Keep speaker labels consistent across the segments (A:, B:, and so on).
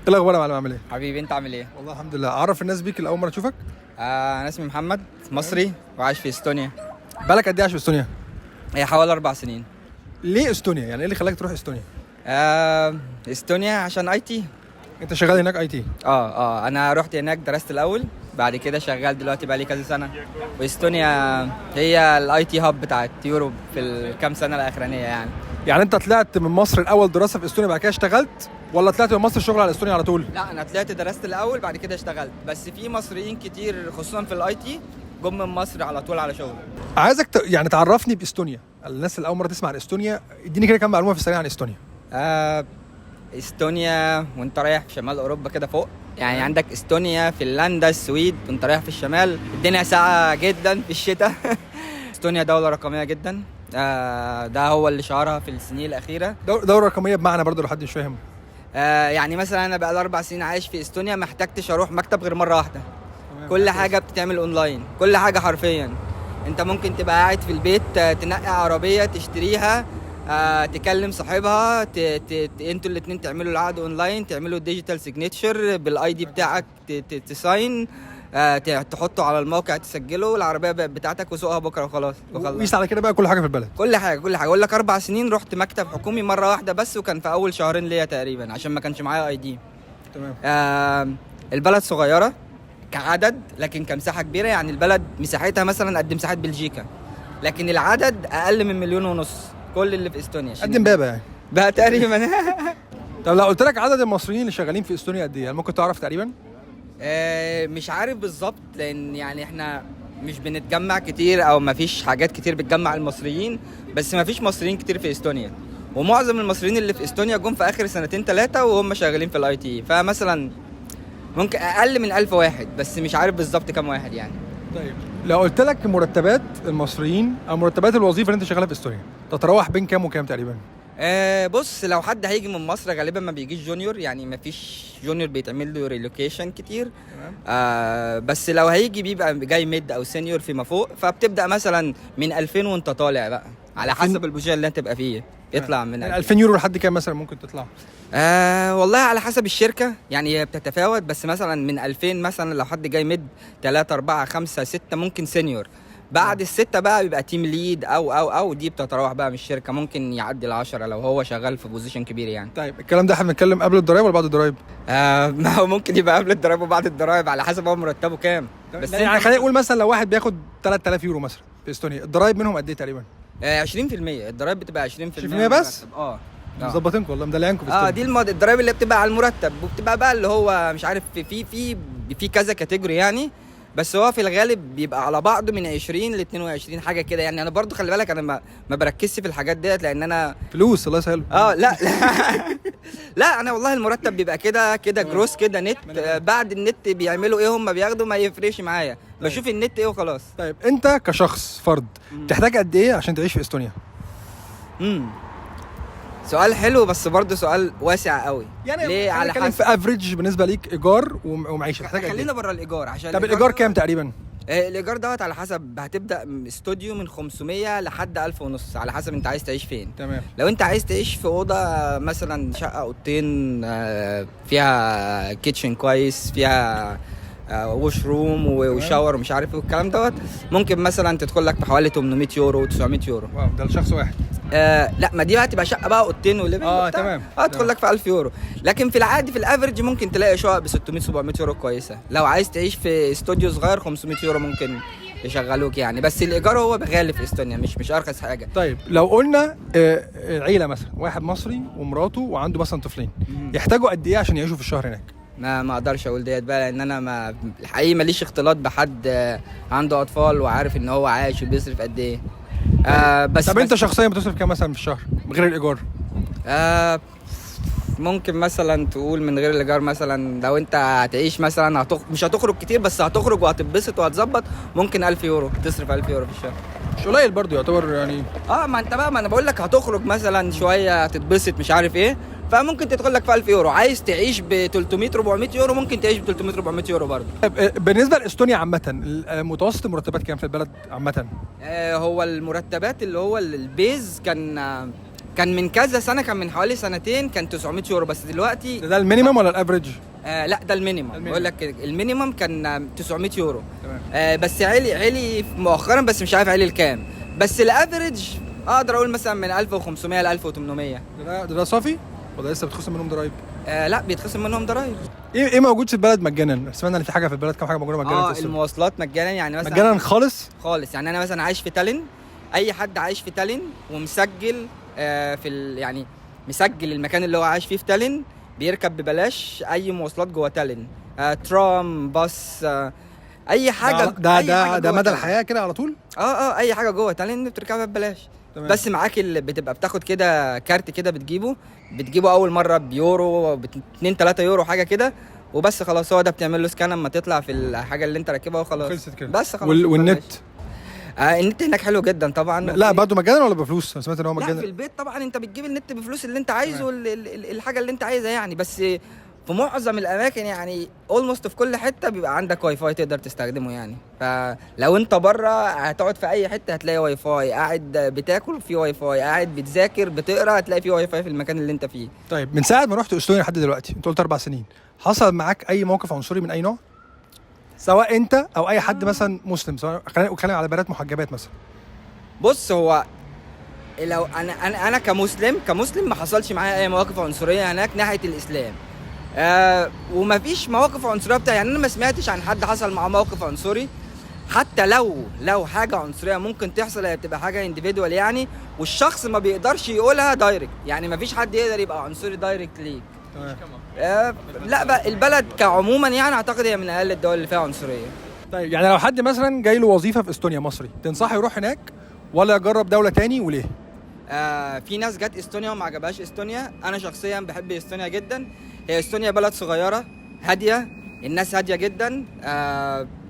A: ايه الاخبار يا معلم؟ عامل ايه؟
B: حبيبي انت عامل ايه؟
A: والله الحمد لله. اعرف الناس بيك اللي اول مره اشوفك.
B: انا اسمي محمد، مصري وعايش في استونيا.
A: بالك قد ايه عايش في استونيا؟
B: هي حوالي 4 سنين.
A: ليه استونيا؟ يعني ايه اللي خلاك تروح استونيا؟
B: استونيا عشان اي تي.
A: انت شغال هناك اي تي؟
B: انا رحت هناك درست الاول، بعد كده شغال دلوقتي بقى لي كذا سنه. واستونيا هي الاي تي هاب بتاعت يوروب في الكام سنه الاخرانيه يعني.
A: يعني انت طلعت من مصر الاول دراسه في استونيا بعد كده اشتغلت، ولا طلعت من مصر شغل على استونيا على طول؟
B: لا انا طلعت درست الاول بعد كده اشتغلت، بس في مصريين كتير خصوصا في الاي تي جم من مصر على طول على شغل.
A: عايزك يعني تعرفني باستونيا. الناس اللي اول مره تسمع عن استونيا اديني كده كام معلومه في السريع عن استونيا.
B: استونيا وانت رايح في شمال اوروبا كده فوق، يعني عندك استونيا، فنلندا، السويد، وانت رايح في الشمال الدنيا ساقعه جدا في الشتاء. استونيا دوله رقميه جدا. ده هو اللي شهرها في السنين الاخيره.
A: دوره رقميه بمعنى برضه لو حد مش فاهم.
B: يعني مثلا انا بقى 4 سنين عايش في استونيا، ما احتجتش اروح مكتب غير مره واحده. كل حاجه بتتعمل اونلاين، كل حاجه حرفيا. انت ممكن تبقى قاعد في البيت، تنقي عربيه تشتريها، تكلم صاحبها، انتوا الاثنين تعملوا العقد اونلاين، تعملوا ديجيتال سيجنتشر بالاي دي بتاعك، تساين، تحطه على الموقع، تسجله، العربيه بقت بتاعتك وسوقها بكره وخلاص.
A: وقيس على كده بقى كل حاجه في البلد.
B: كل حاجه اقول لك 4 سنين رحت مكتب حكومي مره واحده بس، وكان في اول شهرين ليا تقريبا عشان ما كانش معايا اي دي.
A: تمام.
B: البلد صغيره كعدد لكن كمساحه كبيره، يعني البلد مساحتها مثلا قد مساحه بلجيكا، لكن العدد اقل من 1.5 مليون. كل اللي في استونيا
A: قد امبابه يعني
B: بقى تقريبا.
A: طب لو قلت لك عدد المصريين اللي شغالين في استونيا قد ايه؟ ممكن تعرف تقريبا؟
B: مش عارف بالظبط، لان يعني احنا مش بنتجمع كتير او ما فيش حاجات كتير بتجمع المصريين، بس ما فيش مصريين كتير في استونيا، ومعظم المصريين اللي في استونيا جم في اخر 2-3 سنين وهم شغالين في الاي تي، فمثلا ممكن اقل من 1000 واحد، بس مش عارف بالظبط كام واحد يعني.
A: طيب لو قلت لك مرتبات المصريين او مرتبات الوظيفه اللي انت شغالها في استونيا تتراوح بين كام وكام تقريبا؟
B: بص، لو حد هيجي من مصر غالبا ما بيجيش جونيور، يعني ما فيش جونيور بيتعمل له ريلوكيشن كتير. بس لو هيجي بيبقى جاي ميد او سينيور فيما فوق، فبتبدا مثلا من 2000 وانت طالع بقى على حسب البوزيشن اللي انت تبقى فيه، يطلع من
A: 2000 يورو لحد كام مثلا ممكن تطلع؟
B: والله على حسب الشركه، يعني هي بتتفاوت، بس مثلا من 2000 مثلا لو حد جاي ميد 3 4 5 6 ممكن سينيور. بعد الستة بقى بيبقى تيم ليد او دي بتتراوح بقى من الشركه، ممكن يعدي ال10 لو هو شغال في بوزيشن كبير يعني.
A: طيب الكلام ده احنا بنتكلم قبل الضرايب ولا بعد الضرايب؟
B: ما هو ممكن يبقى قبل الضرايب وبعد الضرايب على حسب هو مرتبه كام.
A: بس يعني خلينا نقول مثلا لو واحد بياخد 3000 يورو مثلا في استونيا، الضرايب منهم قد ايه تقريبا؟
B: 20%. الضرايب بتبقى 20%
A: 20% بس؟ مظبطينكم والله مدلعينكم في استونيا.
B: دي الضرايب اللي بتبقى على المرتب، وبتبقى بقى اللي هو مش عارف في كذا كاتيجوري يعني، بس هو في الغالب بيبقى على بعضه من 20 ل 22 حاجه كده يعني. انا برضو خلي بالك انا ما بركزش في الحاجات ديت، لان انا
A: فلوس الله يسهله.
B: لا لا انا والله المرتب بيبقى كده جروس كده نت. بعد النت بيعملوا ايه هم بياخدوا ما يفرقش معايا. بشوف النت ايه وخلاص.
A: طيب انت كشخص فرد تحتاج قد ايه عشان تعيش في استونيا؟
B: سؤال حلو، بس برضه سؤال واسع قوي.
A: يعني
B: ليه؟ على حسب
A: في افريج بالنسبه ليك ايجار ومعيشه تحتاج قد ايه؟
B: خلينا بره الايجار عشان
A: طب الايجار كام تقريبا؟
B: الايجار دوت على حسب، هتبدا استوديو من 500 لحد 1500 على حسب انت عايز تعيش فين.
A: تمام.
B: لو انت عايز تعيش في اوضه مثلا شقه اوضتين، فيها كيتشن كويس، فيها ووش روم وشاور ومش عارف ايه والكلام دوت، ممكن مثلا تدخل لك في حوالي 800 يورو 900 يورو.
A: واو ده لشخص واحد.
B: لا ما دي بقى تبقى شقه بقى اوضتين وليفنج
A: تمام.
B: هتدخل لك في 1000 يورو. لكن في العادي في الافرج ممكن تلاقي شقق ب 600 700 يورو كويسه. لو عايز تعيش في استوديو صغير 500 يورو ممكن يشغلوك يعني. بس الايجار هو غالي في استونيا، مش ارخص حاجه.
A: طيب لو قلنا عيله مثلا، واحد مصري ومراته وعنده مثلا طفلين، يحتاجوا قد ايه عشان يعيشوا في الشهر هناك؟
B: ما اقدرش اقول ديت بقى، لان انا الحقيقه ماليش اختلاط بحد عنده اطفال وعارف ان هو عايش وبيصرف قد ايه.
A: بس طب انت شخصيا بتصرف كام مثلا في الشهر غير الايجار؟
B: ممكن مثلا تقول من غير الايجار، مثلا لو انت هتعيش مثلا مش هتخرج كتير، بس هتخرج وهتتبسط وهتظبط، ممكن 1000 يورو تصرف 1000 يورو في الشهر.
A: مش قليل برضه يعتبر يعني.
B: ما انت بقى، ما انا بقول لك هتخرج مثلا شويه هتتبسط مش عارف ايه، فممكن تدخل لك في 1000 يورو. عايز تعيش ب 300 400 يورو ممكن تعيش ب 300 400 يورو برضه.
A: بالنسبه لاستونيا عامه، متوسط المرتبات كام في البلد عامه؟
B: هو المرتبات اللي هو البيز كان من كذا سنه، كان من حوالي سنتين كان 900 يورو، بس دلوقتي
A: ده المينيمم ولا الافريج؟
B: لا ده المينيمم، بقول لك المينيمم كان 900 يورو.
A: تمام.
B: بس علي مؤخرا، بس مش عارف علي الكام. بس الافريج اقدر اقول مثلا من 1500 ل 1800.
A: ده صافي ولا لسه بتخصم منهم ضرايب؟
B: لا بيتخصم منهم ضرايب.
A: ايه موجود في البلد مجانا؟ سمعنا ان في حاجه في البلد، كام حاجه موجوده مجانا؟
B: المواصلات مجانا، يعني مثلا
A: مجانا خالص.
B: يعني انا مثلا عايش في تالين، اي حد عايش في تالين ومسجل يعني مسجل المكان اللي هو عايش فيه في تالين بيركب ببلاش اي مواصلات جوه تالين، ترام، باص، اي حاجه.
A: ده مدى الحياه كده على طول.
B: اي حاجه جوه تالين بتركبها ببلاش. تمام. بس معاك اللي بتبقى بتاخد كده كارت كده، بتجيبه اول مره بيورو، 2-3 يورو حاجه كده، وبس خلاص. هو ده بتعمل له سكان اما تطلع في الحاجه اللي انت راكبها وخلاص.
A: خلصت كده.
B: بس خلاص.
A: والنت؟
B: النت هناك حلو جدا طبعا.
A: لا برضه مجانا ولا بفلوس؟ انا سمعت ان هو مجانا.
B: لا في البيت طبعا انت بتجيب النت بفلوس اللي انت عايزه، الحاجه اللي انت عايزها يعني. بس في معظم الاماكن يعني اولموست في كل حته بيبقى عندك واي فاي تقدر تستخدمه يعني. فلو انت بره هتقعد في اي حته هتلاقي واي فاي، قاعد بتاكل في واي فاي، قاعد بتذاكر بتقرا هتلاقي في واي فاي في المكان اللي انت فيه.
A: طيب من ساعه ما رحت استونيا لحد دلوقتي، انت قلت 4 سنين، حصل معاك اي موقف عنصري من اي نوع؟ سواء انت او اي حد مثلا مسلم، سواء خلينا نتكلم على بنات محجبات مثلا.
B: بص، هو لو انا كمسلم ما حصلش معايا اي مواقف عنصريه هناك ناحيه الاسلام. ومفيش مواقف عنصريه يعني انا ما سمعتش عن حد حصل معاه موقف عنصري. حتى لو حاجه عنصريه ممكن تحصل، هي بتبقى حاجه انديفيدوال يعني، والشخص ما بيقدرش يقولها دايركت. يعني مفيش حد يقدر يبقى عنصري دايركت ليك. لا بقى البلد كعموما يعني اعتقد هي من اقل الدول اللي فيها عنصريه.
A: طيب يعني لو حد مثلا جاي له وظيفه في استونيا مصري، تنصحه يروح هناك ولا يجرب دوله تاني وليه؟
B: في ناس جت استونيا وما عجبهاش استونيا. انا شخصيا بحب استونيا جدا. هي استونيا بلد صغيره هاديه، الناس هاديه جدا.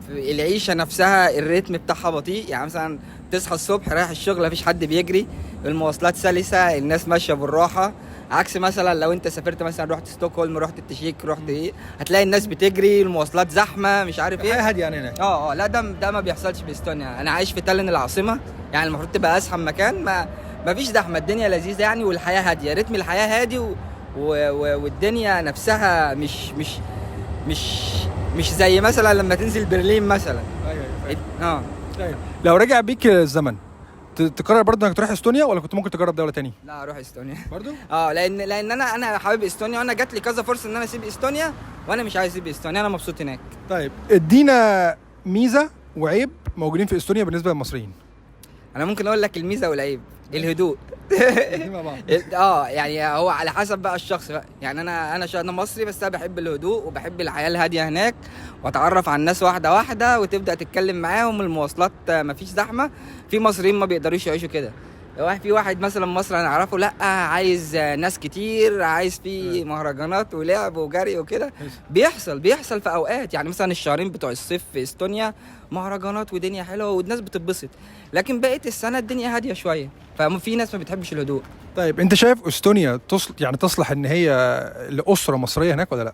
B: العيشه نفسها الريتم بتاعها بطيء، يعني مثلا تصحى الصبح رايح الشغل مفيش حد بيجري، المواصلات سلسه، الناس ماشيه بالراحه. عكس مثلا لو انت سافرت مثلا رحت ستوكهولم، رحت التشيك، رحت ايه، هتلاقي الناس بتجري، المواصلات زحمه، مش عارف ايه.
A: هاديه يعني هناك.
B: لا ده ما بيحصلش في استونيا. انا عايش في تالين العاصمه، يعني المفروض تبقى ازحم مكان، ما فيش زحمه، الدنيا لذيذه يعني، والحياه هاديه، رتم الحياه هادي والدنيا نفسها مش زي مثلا لما تنزل برلين مثلا.
A: ايوه. طيب لو رجع بيك الزمن تقرر برضه انك تروح استونيا ولا كنت ممكن تجرب دوله تاني؟
B: لا اروح استونيا
A: برضه.
B: لان انا حابب استونيا، وانا جات لي كذا فرصه ان انا اسيب استونيا، وانا مش عايز اسيب استونيا، انا مبسوط هناك.
A: طيب ادينا ميزه وعيب موجودين في استونيا بالنسبه للمصريين.
B: انا ممكن اقول لك الميزه والعيب. الهدوء. يعني هو على حسب بقى الشخص بقى. يعني انا مصري، بس انا بحب الهدوء وبحب الحياه الهاديه هناك، واتعرف على الناس واحده واحده وتبدا تتكلم معاهم. المواصلات مفيش زحمه. في مصريين ما بيقدروش يعيشوا كده. في واحد مثلا مصري انا اعرفه، لا عايز ناس كتير، عايز فيه مهرجانات ولعب وجري وكده. بيحصل في اوقات، يعني مثلا الشهرين بتوع الصيف في استونيا مهرجانات ودنيا حلوه والناس بتتبسط، لكن بقيه السنه الدنيا هاديه شويه، ففي ناس ما بتحبش الهدوء.
A: طيب انت شايف استونيا تصلح ان هي لاسره مصريه هناك ولا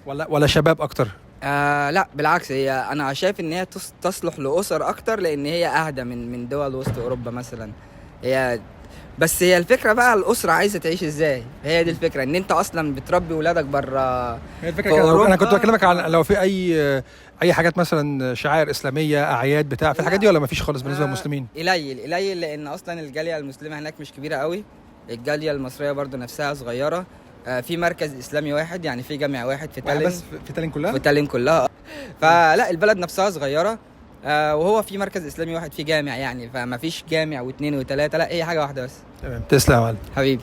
A: لا؟ ولا شباب اكتر؟
B: لا بالعكس، انا شايف ان هي تصلح لاسر اكتر، لان هي اهدى من دول وسط اوروبا مثلا. بس هي الفكره بقى الاسره عايزه تعيش ازاي، هي دي الفكره، ان انت اصلا بتربي ولادك بره.
A: هي الفكره انا كنت بكلمك عن لو في اي حاجات مثلا شعائر اسلاميه، اعياد بتاع في الحاجات دي، ولا مفيش خالص بالنسبه للمسلمين؟
B: قليل، لان اصلا الجاليه المسلمه هناك مش كبيره قوي. الجاليه المصريه برضو نفسها صغيره. في مركز اسلامي واحد، يعني في جامع واحد في تالين.
A: بس في تالين كلها؟
B: في تالين كلها. فلا البلد نفسها صغيره، وهو في مركز اسلامي واحد، في جامع يعني، فما فيش جامع واثنين وثلاثه، لا هي حاجه واحده بس.
A: تمام. تسلم يا معلم.
B: حبيبي.